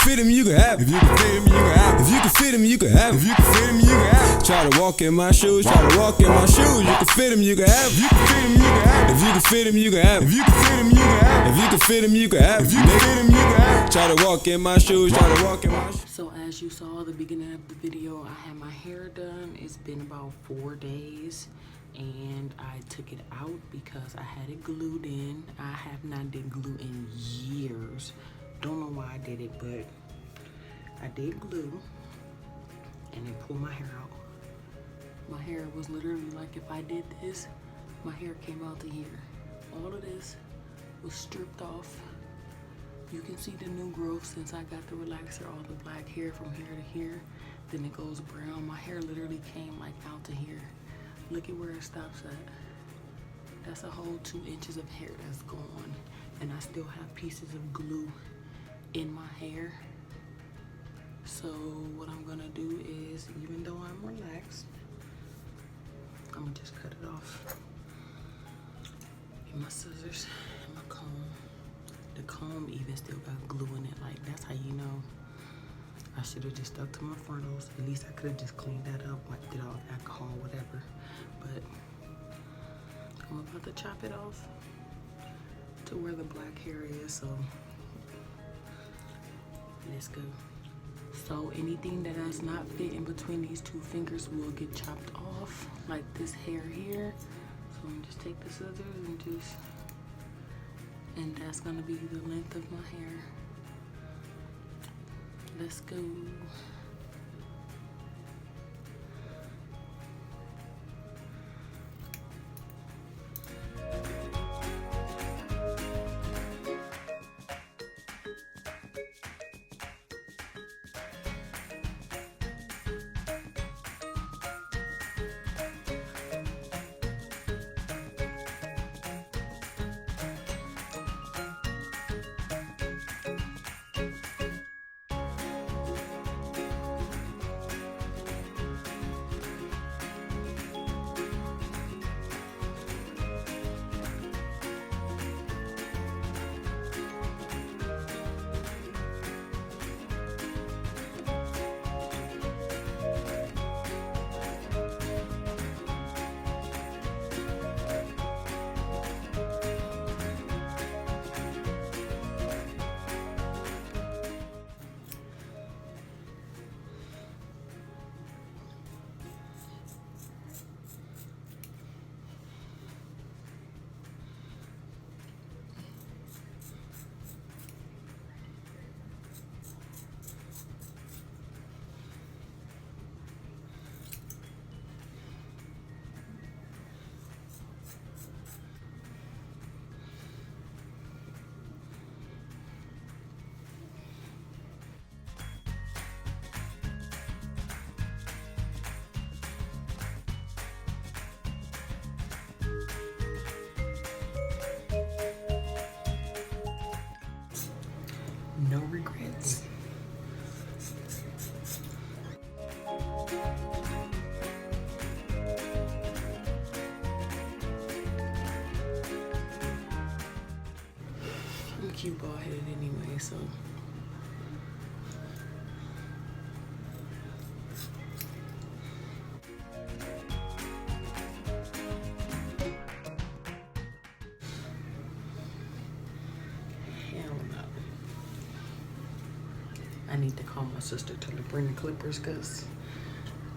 fit him, you can have it. If you can fit him, you can have it. If you can fit him, you can have it. If you can fit him, you can have it. Try to walk in my shoes, try to walk in my shoes. You can fit him, you can have it. If you can fit him, you can have it. If you can fit him, you can have it. If you can fit him, you can have it. If you can fit him, you can have it. If you can fit him, you can have it. Try to walk in my shoes, try to walk in my shoes. So as you saw at the beginning of the video, I had my hair done. It's been about 4 days and I took it out because I had it glued in. I have not did glue in years. Don't know why I did it, but I did glue and it pulled my hair out. My hair was literally like, if I did this, my hair came out to here. All of this was stripped off. You can see the new growth since I got the relaxer, all the black hair from here to here. Then it goes brown. My hair literally came like out to here. Look at where it stops at. That's a whole 2 inches of hair that's gone. And I still have pieces of glue in my hair. So what I'm gonna do is, even though I'm relaxed, I'm gonna just cut it off. Get my scissors and my comb. The comb even still got glue in it. Like, that's how you know. I should have just stuck to my frontals. At least I could have just cleaned that up, wiped it off, alcohol, whatever. But I'm about to chop it off to where the black hair is, so let's go. So anything that does not fit in between these 2 fingers will get chopped off, like this hair here. So I'm gonna just take the scissors and that's gonna be the length of my hair. Let's go. No regrets. I'm cute bald headed anyway, so. I need to call my sister to bring the clippers because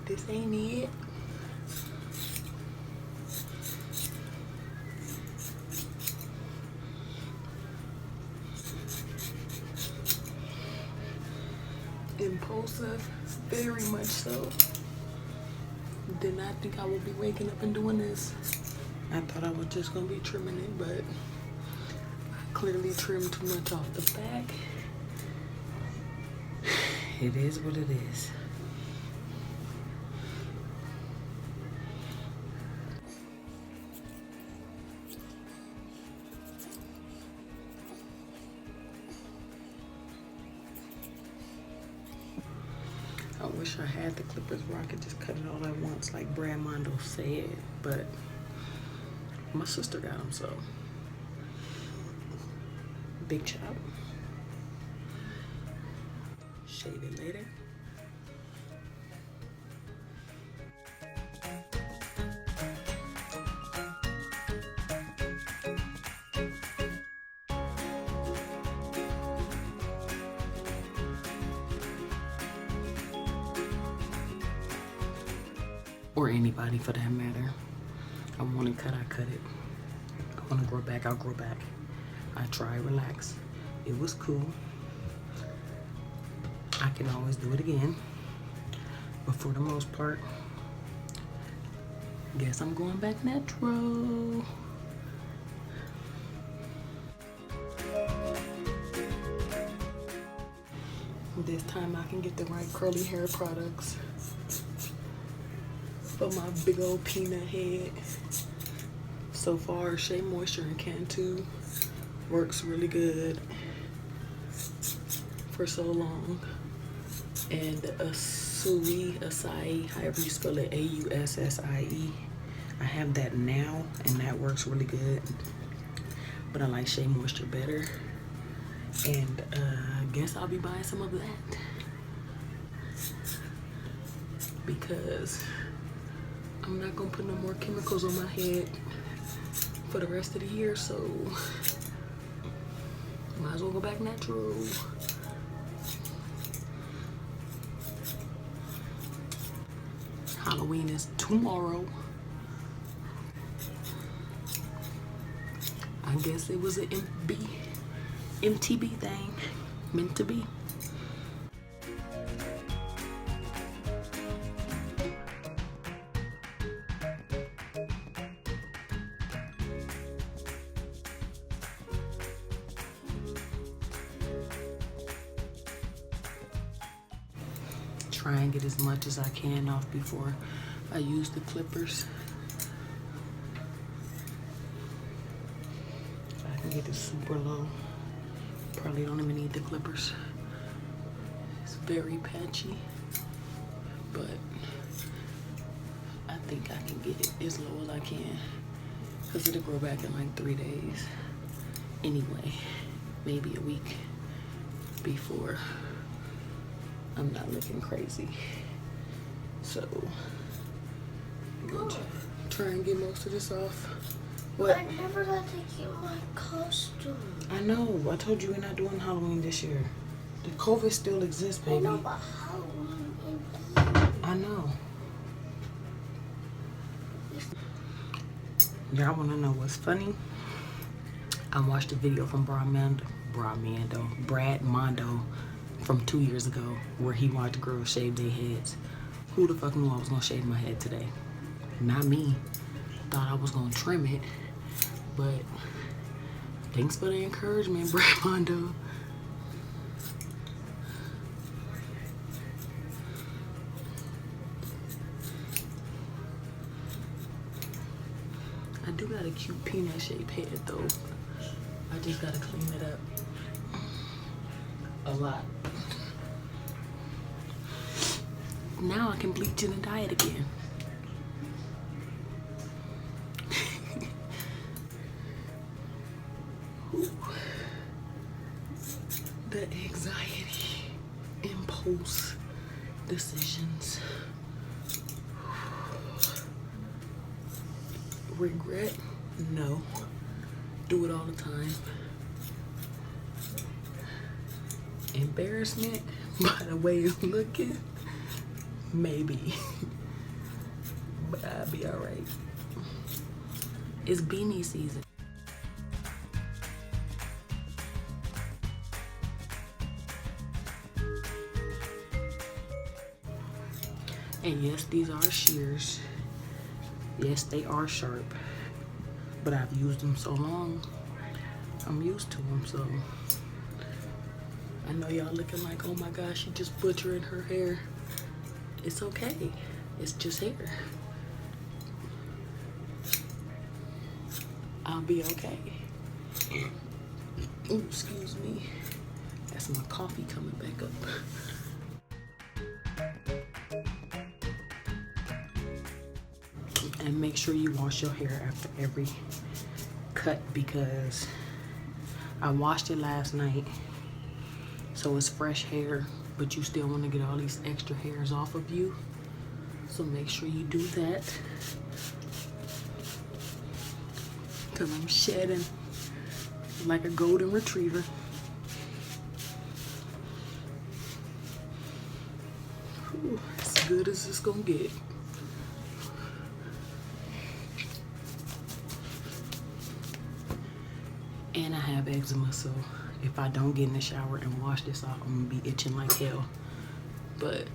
this ain't it. Impulsive, very much so. Did not think I would be waking up and doing this. I thought I was just gonna be trimming it, but I clearly trimmed too much off the back. It is what it is. I wish I had the clippers where I could just cut it all at once like Brad Mondo said, but my sister got them, so big chop. shave it later. Or anybody for that matter. I want it cut, I cut it. I want to grow back, I'll grow back. I try, relax. It was cool. I can always do it again. But for the most part, guess I'm going back natural. This time I can get the right curly hair products for my big old peanut head. So far, Shea Moisture and Cantu works really good for so long. And Psa I, however you spell it, A-U-S-S-I-E. I have that now, and that works really good. But I like Shea Moisture better. And I guess I'll be buying some of that. Because I'm not gonna put no more chemicals on my head for the rest of the year, so might as well go back natural. Halloween is tomorrow. I guess it was an MTB thing, meant to be. Try and get as much as I can off before I use the clippers. If I can get it super low, probably don't even need the clippers. It's very patchy, but I think I can get it as low as I can because it'll grow back in like 3 days. Anyway, maybe a week before I'm not looking crazy. So I'm gonna try and get most of this off. What? I never got to get my costume. I know. I told you we're not doing Halloween this year. The COVID still exists, baby. I know about Halloween. I know. Y'all wanna know what's funny? I watched a video from Brad Mondo from 2 years ago where he watched girls shave their heads. Who the fuck knew I was gonna shave my head today? Not me. Thought I was gonna trim it, but thanks for the encouragement, Brad Mondo. I do got a cute peanut shaped head though. I just gotta clean it up a lot. Now I can bleach it and dye it again. The anxiety, impulse decisions, regret, no. Do it all the time. Embarrassment by the way you're looking, maybe. But I'll be all right. It's beanie season. And yes, these are shears. Yes, they are sharp. But I've used them so long, I'm used to them, so. I know y'all looking like, oh my gosh, she just butchering her hair. It's okay. It's just hair. I'll be okay. Ooh, excuse me. That's my coffee coming back up. And make sure you wash your hair after every cut because I washed it last night. So it's fresh hair, but you still want to get all these extra hairs off of you. So make sure you do that. Because I'm shedding like a golden retriever. Whew, as good as it's gonna get. And I have eczema, so if I don't get in the shower and wash this off, I'm gonna be itching like hell. But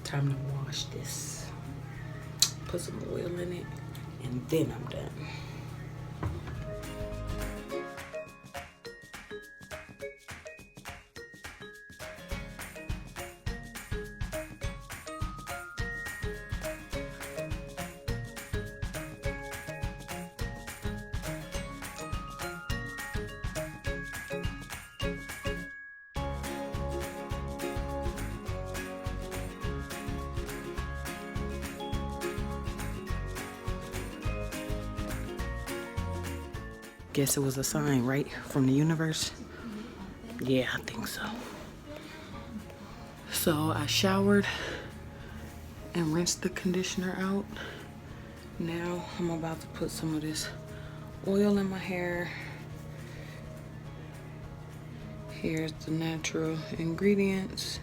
time to wash this. Put some oil in it, and then I'm done. Guess it was a sign, right? From the universe? Yeah, I think so. So I showered and rinsed the conditioner out. Now I'm about to put some of this oil in my hair. Here's the natural ingredients.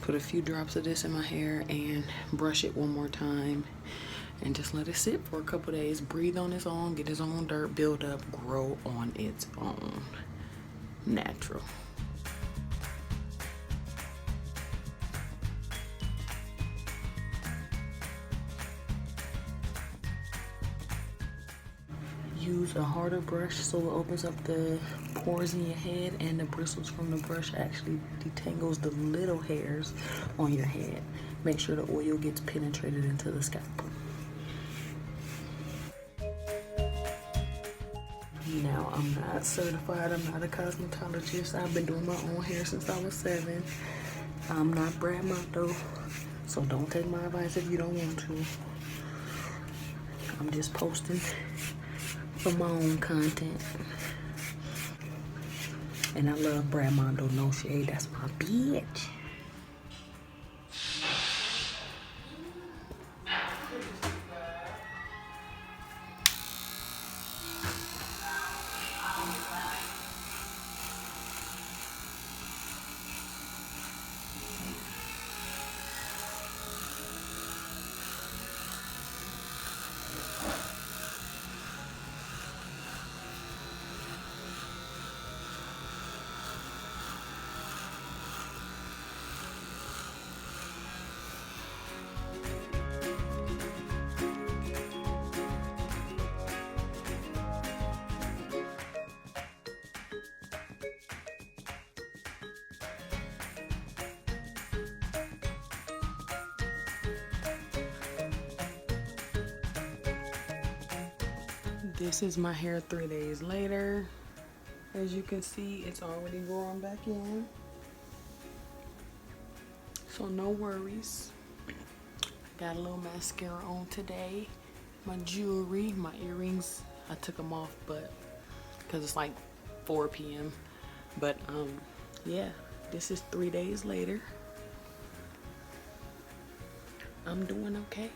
Put a few drops of this in my hair and brush it one more time. And just let it sit for a couple days. Breathe on its own, get its own dirt, build up, grow on its own. Natural. Use a harder brush so it opens up the pores in your head, and the bristles from the brush actually detangles the little hairs on your head. Make sure the oil gets penetrated into the scalp. Now, I'm not certified, I'm not a cosmetologist. I've been doing my own hair since I was 7. I'm not Brad Mondo, so don't take my advice if you don't want to. I'm just posting for my own content. And I love Brad Mondo, no shade, that's my bitch. This is my hair 3 days later. As you can see, it's already growing back in. So no worries. Got a little mascara on today. My jewelry, my earrings, I took them off, but because it's like 4 p.m. But yeah, this is 3 days later. I'm doing okay.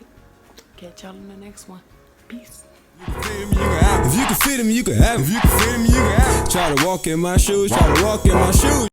Catch y'all in the next one. Peace. If you can fit him, you can have him. If you can fit him, you can have him. Try to walk in my shoes, try to walk in my shoes.